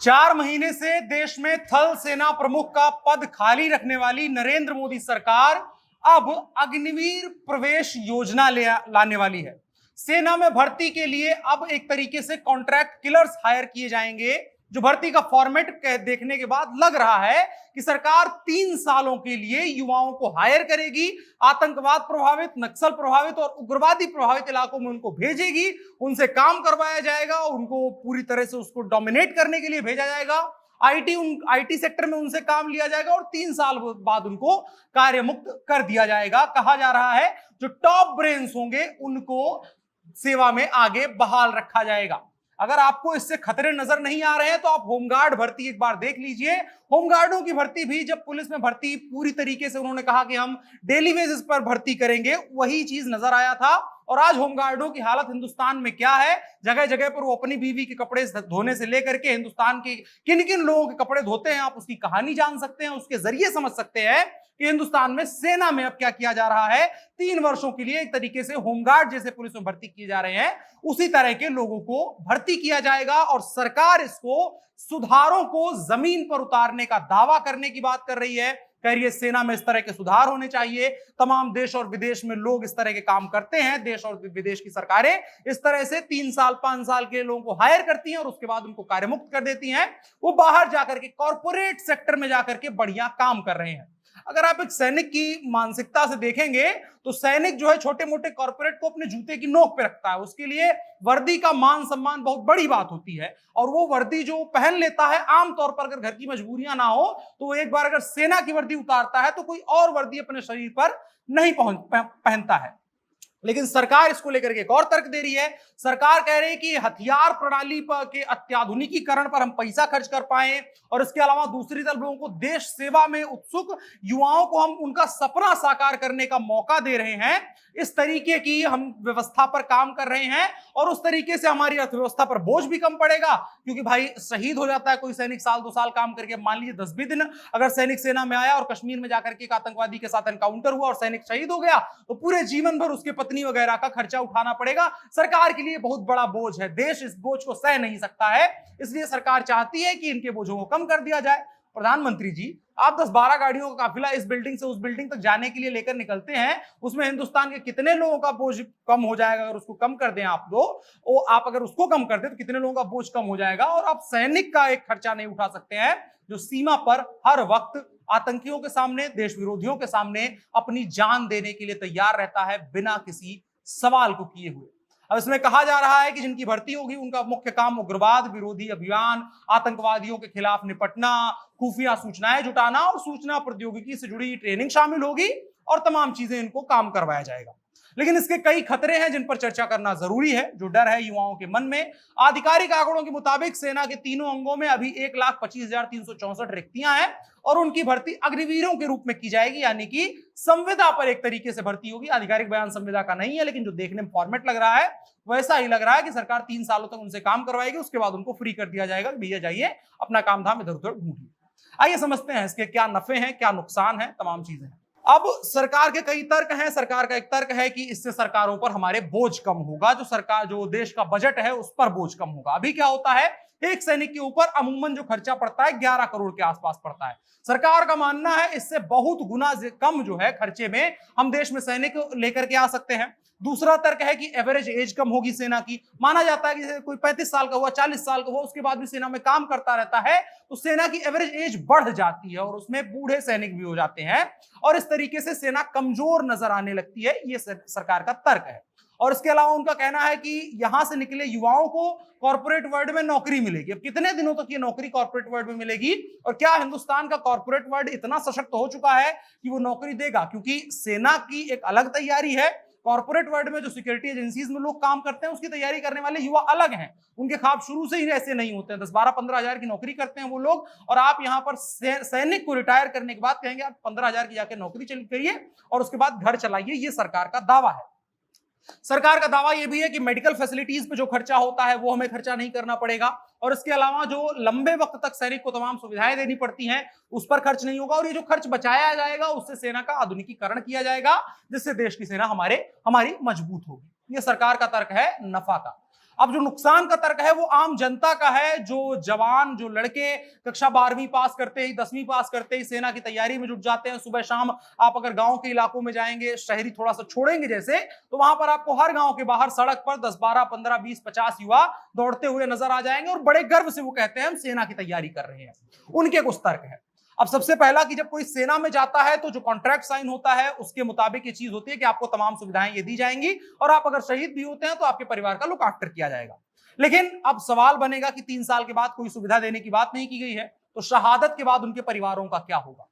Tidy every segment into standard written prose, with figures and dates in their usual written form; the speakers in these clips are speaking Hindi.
4 महीने से देश में थल सेना प्रमुख का पद खाली रखने वाली नरेंद्र मोदी सरकार अब अग्निवीर प्रवेश योजना लाने वाली है। सेना में भर्ती के लिए अब एक तरीके से कॉन्ट्रैक्ट किलर्स हायर किए जाएंगे। जो भर्ती का फॉर्मेट देखने के बाद लग रहा है कि सरकार 3 सालों के लिए युवाओं को हायर करेगी, आतंकवाद प्रभावित, नक्सल प्रभावित और उग्रवादी प्रभावित इलाकों में उनको भेजेगी, उनसे काम करवाया जाएगा और उनको पूरी तरह से उसको डोमिनेट करने के लिए भेजा जाएगा। आईटी सेक्टर में उनसे काम लिया जाएगा और 3 साल बाद उनको कार्य मुक्त कर दिया जाएगा। कहा जा रहा है जो टॉप ब्रेन्स होंगे उनको सेवा में आगे बहाल रखा जाएगा। अगर आपको इससे खतरे नजर नहीं आ रहे हैं तो आप होमगार्ड भर्ती एक बार देख लीजिए। होमगार्डों की भर्ती भी जब पुलिस में भर्ती पूरी तरीके से उन्होंने कहा कि हम डेली बेसिस पर भर्ती करेंगे, वही चीज नजर आया था। और आज होमगार्डों की हालत हिंदुस्तान में क्या है, जगह जगह पर वो अपनी बीवी के कपड़े धोने से लेकर के हिंदुस्तान के किन किन लोगों के कपड़े धोते हैं, आप उसकी कहानी जान सकते हैं। उसके जरिए समझ सकते हैं कि हिंदुस्तान में सेना में अब क्या किया जा रहा है। 3 वर्षों के लिए एक तरीके से होमगार्ड जैसे पुलिस में भर्ती किए जा रहे हैं, उसी तरह के लोगों को भर्ती किया जाएगा। और सरकार इसको सुधारों को जमीन पर उतारने का दावा करने की बात कर रही है। कह रही है सेना में इस तरह के सुधार होने चाहिए। तमाम देश और विदेश में लोग इस तरह के काम करते हैं। देश और विदेश की सरकारें इस तरह से 3 साल 5 साल के लोगों को हायर करती हैं और उसके बाद उनको कार्यमुक्त कर देती हैं। वो बाहर जाकर के कॉर्पोरेट सेक्टर में जाकर के बढ़िया काम कर रहे हैं। अगर आप एक सैनिक की मानसिकता से देखेंगे तो सैनिक जो है छोटे मोटे कॉर्पोरेट को अपने जूते की नोक पे रखता है। उसके लिए वर्दी का मान सम्मान बहुत बड़ी बात होती है और वो वर्दी जो पहन लेता है, आमतौर पर अगर घर की मजबूरियां ना हो तो वो एक बार अगर सेना की वर्दी उतारता है तो कोई और वर्दी अपने शरीर पर नहीं पहनता है। लेकिन सरकार इसको लेकर के एक और तर्क दे रही है। सरकार कह रही है कि हथियार प्रणाली के अत्याधुनिकीकरण पर हम पैसा खर्च कर पाए और इसके अलावा दूसरी तरफ लोगों को देश सेवा में उत्सुक युवाओं को हम उनका सपना साकार करने का मौका दे रहे हैं। इस तरीके की हम व्यवस्था पर काम कर रहे हैं और उस तरीके से हमारी अर्थव्यवस्था पर बोझ भी कम पड़ेगा। क्योंकि भाई शहीद हो जाता है कोई सैनिक साल 2 साल काम करके, मान लीजिए 10-20 दिन अगर सैनिक सेना में आया और कश्मीर में जाकर के एक आतंकवादी के साथ एनकाउंटर हुआ और सैनिक शहीद हो गया तो पूरे जीवन भर उसके पत्नी वगैरह का खर्चा उठाना पड़ेगा। सरकार के लिए बहुत बड़ा बोझ है। देश इस बोझ को सह नहीं सकता है, इसलिए सरकार चाहती है कि इनके बोझों को कम कर दिया जाए। प्रधानमंत्री जी, आप 10-12 गाड़ियों का काफिला इस बिल्डिंग से उस बिल्डिंग तक जाने के लिए लेकर निकलते हैं, उसमें हिंदुस्तान के कितने लोगों का बोझ कम हो जाएगा। अगर उसको कम कर दें आप अगर उसको कम कर दें तो कितने लोगों का बोझ कम हो जाएगा। और आप सैनिक का एक खर्चा नहीं उठा सकते हैं जो सीमा पर हर वक्त आतंकियों के सामने, देश विरोधियों के सामने अपनी जान देने के लिए तैयार रहता है बिना किसी सवाल को किए हुए। अब इसमें कहा जा रहा है कि जिनकी भर्ती होगी उनका मुख्य काम उग्रवाद विरोधी अभियान, आतंकवादियों के खिलाफ निपटना, खुफिया सूचनाएं जुटाना और सूचना प्रौद्योगिकी से जुड़ी ट्रेनिंग शामिल होगी और तमाम चीजें इनको काम करवाया जाएगा। लेकिन इसके कई खतरे हैं जिन पर चर्चा करना जरूरी है, जो डर है युवाओं के मन में। आधिकारिक आंकड़ों के मुताबिक सेना के तीनों अंगों में अभी 1,25,364 रिक्तियां हैं और उनकी भर्ती अग्निवीरों के रूप में की जाएगी, यानी कि संविदा पर एक तरीके से भर्ती होगी। आधिकारिक बयान संविदा का नहीं है, लेकिन जो देखने में फॉर्मेट लग रहा है वैसा ही लग रहा है कि सरकार 3 सालों तक उनसे काम करवाएगी, उसके बाद उनको फ्री कर दिया जाएगा। भैया जाइए अपना काम धाम इधर उधर ढूंढिए। आइए समझते हैं इसके क्या नफे हैं, क्या नुकसान है, तमाम चीजें हैं। अब सरकार के कई तर्क हैं। सरकार का एक तर्क है कि इससे सरकारों पर हमारे बोझ कम होगा, जो देश का बजट है उस पर बोझ कम होगा। अभी क्या होता है, एक सैनिक के ऊपर अमूमन जो खर्चा पड़ता है 11 करोड़ के आसपास पड़ता है। सरकार का मानना है इससे बहुत गुना कम जो है खर्चे में हम देश में सैनिक लेकर के आ सकते हैं। दूसरा तर्क है कि एवरेज एज कम होगी सेना की। माना जाता है कि कोई 35 साल का हुआ, 40 साल का हुआ, उसके बाद भी सेना में काम करता रहता है तो सेना की एवरेज एज बढ़ जाती है और उसमें बूढ़े सैनिक भी हो जाते हैं और इस तरीके से सेना कमजोर नजर आने लगती है। ये सरकार का तर्क है। और इसके अलावा उनका कहना है कि यहां से निकले युवाओं को कॉर्पोरेट वर्ल्ड में नौकरी मिलेगी। अब कितने दिनों तक ये नौकरी कॉर्पोरेट वर्ल्ड में मिलेगी और क्या हिंदुस्तान का कॉर्पोरेट वर्ल्ड इतना सशक्त हो चुका है कि वो नौकरी देगा? क्योंकि सेना की एक अलग तैयारी है, कॉर्पोरेट वर्ल्ड में जो सिक्योरिटी एजेंसीज में लोग काम करते हैं उसकी तैयारी करने वाले युवा अलग हैं। उनके ख्वाब शुरू से ही ऐसे नहीं होते हैं। 10-12-15 हजार की नौकरी करते हैं वो लोग और आप यहां पर सैनिक को रिटायर करने के बाद कहेंगे आप 15 हजार की जाके नौकरी करिए और उसके बाद घर चलाइए। ये सरकार का दावा है। सरकार का दावा यह भी है कि मेडिकल फैसिलिटीज पे जो खर्चा होता है वो हमें खर्चा नहीं करना पड़ेगा और इसके अलावा जो लंबे वक्त तक सैनिक को तमाम सुविधाएं देनी पड़ती हैं उस पर खर्च नहीं होगा और ये जो खर्च बचाया जाएगा उससे सेना का आधुनिकीकरण किया जाएगा, जिससे देश की सेना हमारी मजबूत होगी। ये सरकार का तर्क है नफा का। अब जो नुकसान का तर्क है वो आम जनता का है। जो जवान, जो लड़के कक्षा 12वीं पास करते ही, 10वीं पास करते ही सेना की तैयारी में जुट जाते हैं, सुबह शाम आप अगर गांव के इलाकों में जाएंगे, शहरी थोड़ा सा छोड़ेंगे जैसे, तो वहां पर आपको हर गांव के बाहर सड़क पर 10, 12, 15, 20, 50 युवा दौड़ते हुए नजर आ जाएंगे और बड़े गर्व से वो कहते हैं हम सेना की तैयारी कर रहे हैं। उनके कुछ तर्क है। अब सबसे पहला कि जब कोई सेना में जाता है तो जो कॉन्ट्रैक्ट साइन होता है उसके मुताबिक ये चीज होती है कि आपको तमाम सुविधाएं ये दी जाएंगी और आप अगर शहीद भी होते हैं तो आपके परिवार का लुक आफ्टर किया जाएगा। लेकिन अब सवाल बनेगा कि 3 साल के बाद कोई सुविधा देने की बात नहीं की गई है, तो शहादत के बाद उनके परिवारों का क्या होगा?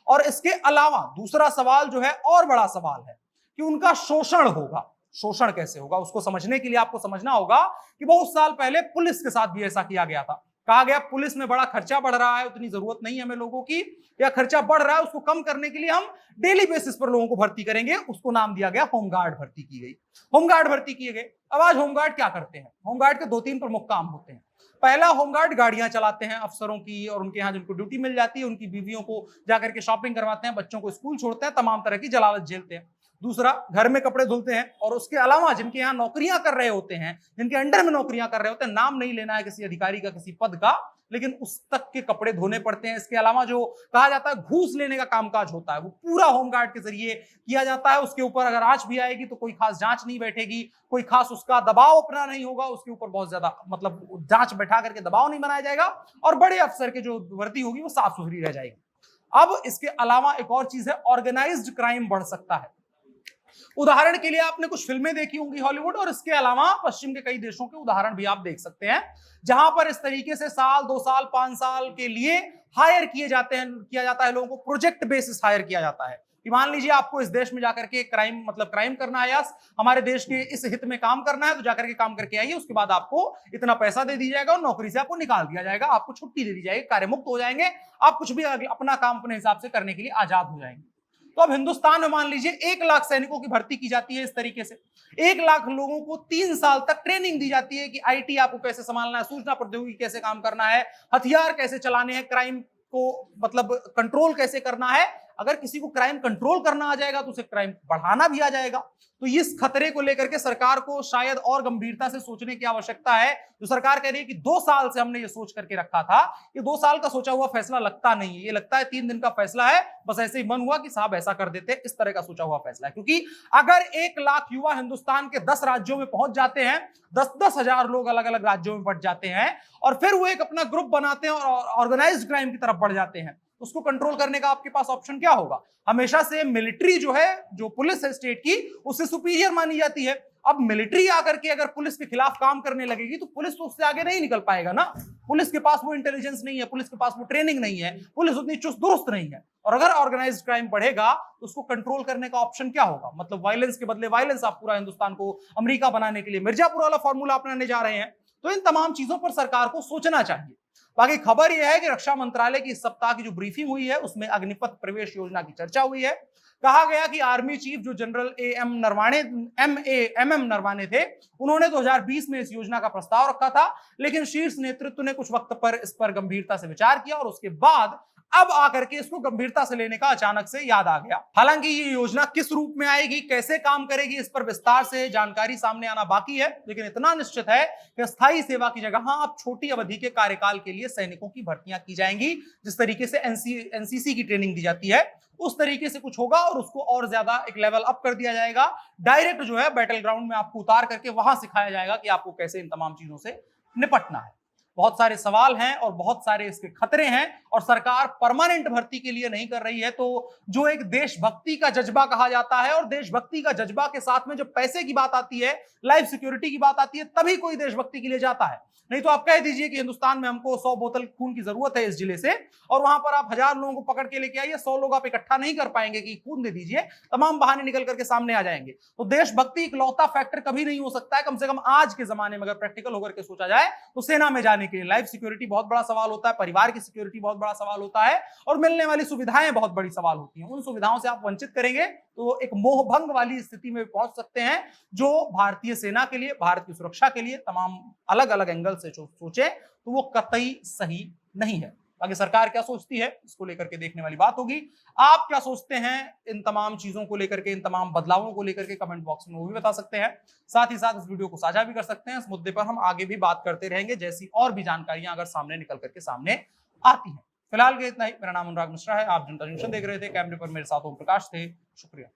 और इसके अलावा दूसरा सवाल जो है और बड़ा सवाल है कि उनका शोषण होगा। शोषण कैसे होगा उसको समझने के लिए आपको समझना होगा कि बहुत साल पहले पुलिस के साथ भी ऐसा किया गया था। कहा गया पुलिस में बड़ा खर्चा बढ़ रहा है, उतनी जरूरत नहीं है हमें लोगों की, या खर्चा बढ़ रहा है उसको कम करने के लिए हम डेली बेसिस पर लोगों को भर्ती करेंगे। उसको नाम दिया गया होमगार्ड भर्ती की गई। होमगार्ड भर्ती किए गए। अब आज होमगार्ड क्या करते हैं? होमगार्ड के 2-3 प्रमुख काम होते हैं। पहला, होमगार्ड गाड़ियां चलाते हैं अफसरों की और उनके यहाँ जिनको ड्यूटी मिल जाती है उनकी बीवियों को जाकर के शॉपिंग करवाते हैं, बच्चों को स्कूल छोड़ते हैं, तमाम तरह की जलालत झेलते हैं। दूसरा, घर में कपड़े धुलते हैं। और उसके अलावा जिनके यहाँ नौकरियां कर रहे होते हैं, जिनके अंडर में नौकरियां कर रहे होते हैं, नाम नहीं लेना है किसी अधिकारी का, किसी पद का, लेकिन उस तक के कपड़े धोने पड़ते हैं। इसके अलावा जो कहा जाता है घूस लेने का कामकाज होता है वो पूरा होमगार्ड के जरिए किया जाता है। उसके ऊपर अगर आंच भी आएगी तो कोई खास जांच नहीं बैठेगी, कोई खास उसका दबाव अपना नहीं होगा, उसके ऊपर बहुत ज्यादा मतलब जांच बैठा करके दबाव नहीं बनाया जाएगा और बड़े अफसर के जो वर्दी होगी वो साफ सुथरी रह जाएगी। अब इसके अलावा एक और चीज है, ऑर्गेनाइज्ड क्राइम बढ़ सकता है। उदाहरण के लिए आपने कुछ फिल्में देखी होंगी हॉलीवुड, और इसके अलावा पश्चिम के कई देशों के उदाहरण भी आप देख सकते हैं जहां पर इस तरीके से साल, 2 साल, 5 साल के लिए हायर किया जाता है लोगों को, प्रोजेक्ट बेसिस हायर किया जाता है कि मान लीजिए आपको इस देश में जाकर के क्राइम करना है, या हमारे देश के इस हित में काम करना है, तो जाकर के काम करके आइए, उसके बाद आपको इतना पैसा दे दिया जाएगा और नौकरी से आपको निकाल दिया जाएगा, आपको छुट्टी दे दी जाएगी, कार्यमुक्त हो जाएंगे, आप कुछ भी अपना काम अपने हिसाब से करने के लिए आजाद हो जाएंगे। तो अब हिंदुस्तान में मान लीजिए 1 लाख सैनिकों की भर्ती की जाती है इस तरीके से। 1 लाख लोगों को 3 साल तक ट्रेनिंग दी जाती है कि आईटी आपको कैसे संभालना है, सूचना प्रौद्योगिकी कैसे काम करना है, हथियार कैसे चलाने हैं, क्राइम को मतलब कंट्रोल कैसे करना है। अगर किसी को क्राइम कंट्रोल करना आ जाएगा तो उसे क्राइम बढ़ाना भी आ जाएगा। तो इस खतरे को लेकर के सरकार को शायद और गंभीरता से सोचने की आवश्यकता है। जो सरकार कह रही है कि 2 साल से हमने ये सोच करके रखा था, ये 2 साल का सोचा हुआ फैसला लगता नहीं है, ये लगता है 3 दिन का फैसला है, बस ऐसे ही मन हुआ कि साहब ऐसा कर देते, इस तरह का सोचा हुआ फैसला है। क्योंकि अगर 1 लाख युवा हिंदुस्तान के 10 राज्यों में पहुंच जाते हैं, 10-10 हजार लोग अलग अलग राज्यों में बढ़ जाते हैं और फिर वो एक अपना ग्रुप बनाते हैं और ऑर्गेनाइज्ड क्राइम की तरफ बढ़ जाते हैं, उसको कंट्रोल करने का आपके पास ऑप्शन क्या होगा? हमेशा से मिलिट्री जो है, जो पुलिस है स्टेट की, उससे सुपीरियर मानी जाती है। अब मिलिट्री आकर के अगर पुलिस के खिलाफ काम करने लगेगी तो पुलिस तो उससे आगे नहीं निकल पाएगा ना। पुलिस के पास वो इंटेलिजेंस नहीं है, पुलिस के पास वो ट्रेनिंग नहीं है, पुलिस उतनी चुस्त दुरुस्त नहीं है। और अगर ऑर्गेनाइज्ड क्राइम बढ़ेगा तो उसको कंट्रोल करने का ऑप्शन क्या होगा? मतलब वायलेंस के बदले वायलेंस आप पूरा हिंदुस्तान को अमेरिका बनाने के लिए मिर्जापुर वाला फॉर्मूला अपनाने जा रहे हैं। तो इन तमाम चीजों पर सरकार को सोचना चाहिए। बाकी खबर यह है कि रक्षा मंत्रालय की इस सप्ताह की जो ब्रीफिंग हुई है उसमें अग्निपथ प्रवेश योजना की चर्चा हुई है। कहा गया कि आर्मी चीफ जो जनरल एम एम नरवाने थे, उन्होंने 2020 में इस योजना का प्रस्ताव रखा था, लेकिन शीर्ष नेतृत्व ने कुछ वक्त पर इस पर गंभीरता से विचार किया और उसके बाद अब आकर के इसको गंभीरता से लेने का अचानक से याद आ गया। हालांकि ये योजना किस रूप में आएगी, कैसे काम करेगी, इस पर विस्तार से जानकारी सामने आना बाकी है। लेकिन इतना निश्चित है कि स्थायी सेवा की जगह अब छोटी अवधि के कार्यकाल के लिए सैनिकों की भर्तियां की जाएंगी। जिस तरीके से एनसीसी की ट्रेनिंग दी जाती है उस तरीके से कुछ होगा और उसको और ज्यादा एक लेवल अप कर दिया जाएगा। डायरेक्ट जो है बैटल ग्राउंड में आपको उतार करके वहां सिखाया जाएगा कि आपको कैसे इन तमाम चीजों से निपटना है। बहुत सारे सवाल हैं और बहुत सारे इसके खतरे हैं और सरकार परमानेंट भर्ती के लिए नहीं कर रही है। तो जो एक देशभक्ति का जज्बा कहा जाता है, और देशभक्ति का जज्बा के साथ में जब पैसे की बात आती है, लाइफ सिक्योरिटी की बात आती है, तभी कोई देशभक्ति के लिए जाता है। नहीं तो आप कह दीजिए कि हिंदुस्तान में हमको 100 बोतल खून की जरूरत है इस जिले से, और वहां पर आप 1000 लोगों को पकड़ के लेके आइए, 100 लोग आप इकट्ठा नहीं कर पाएंगे कि खून दे दीजिए, तमाम बहाने निकल करके सामने आ जाएंगे। तो देशभक्ति इकलौता फैक्टर कभी नहीं हो सकता है। कम से कम आज के जमाने में अगर प्रैक्टिकल होकर के सोचा जाए तो सेना में जाने के लिए लाइफ सिक्योरिटी बहुत बड़ा सवाल होता है, परिवार की सिक्योरिटी बहुत बड़ा सवाल होता है, और मिलने वाली सुविधाएं बहुत बड़ी सवाल होती हैं। उन सुविधाओं से आप वंचित करेंगे तो एक मोहभंग वाली स्थिति में पहुंच सकते हैं, जो भारतीय सेना के लिए, भारत की सुरक्षा के लिए तमाम अलग अलग एंगल से सोचे तो वो कतई सही नहीं है। बाकी सरकार क्या सोचती है इसको लेकर के देखने वाली बात होगी। आप क्या सोचते हैं इन तमाम चीजों को लेकर के, इन तमाम बदलावों को लेकर के कमेंट बॉक्स में वो भी बता सकते हैं। साथ ही साथ इस वीडियो को साझा भी कर सकते हैं। इस मुद्दे पर हम आगे भी बात करते रहेंगे जैसी और भी जानकारियां अगर सामने निकल करके सामने आती हैं। फिलहाल के इतना ही। मेरा नाम अनुराग मिश्रा है, आप जनता जंक्शन देख रहे थे। कैमरे पर मेरे साथ ओम प्रकाश थे। शुक्रिया।